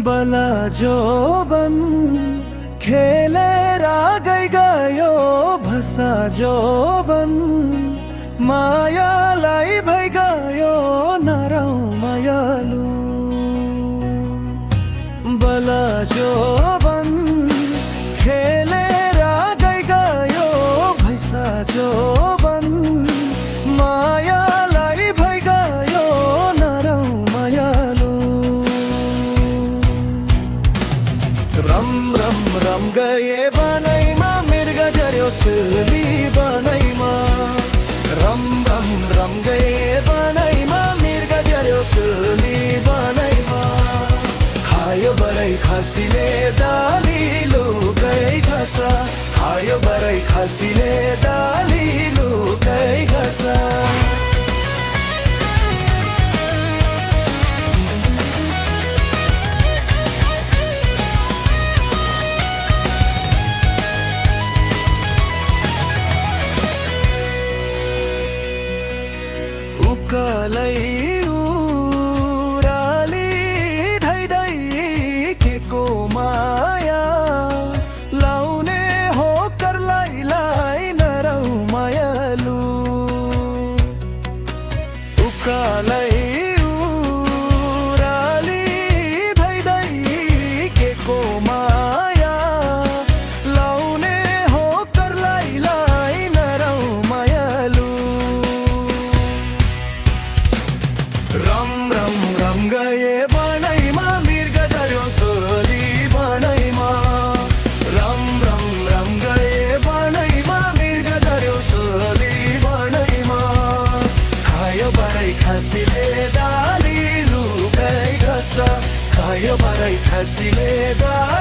बला जोबन खेलेर गयो भसा जोबन मायालाई भइगयो नरौ मायालु बला जोबन खेलेर गयो भैसा जोबन मायालाई भइगयो नरौ मायालु रम रम रम गए बनैमा मृग झर्यो सुली बनैमा रम रम रम गए बनैमा मृग झर्यो सुली बनैमा खायो बरै खसीले दालिलो गई घसा खायो बरै खसीले दालिलो गई घसा उकालै उराली धै धै के को माया लाउने हो करलाई नरौ मायालु उकालै उराली धै धै के को माया लाउने हो करलाई नरौ मायालु रम रम रम गए बनैमा मृग झर्यो सोली बनैमा रम रम रम गए बनैमा मृग झर्यो सोली बनैमा खायो बरै खसीले दाली लुकै घसा खायो बरै खसीले दाली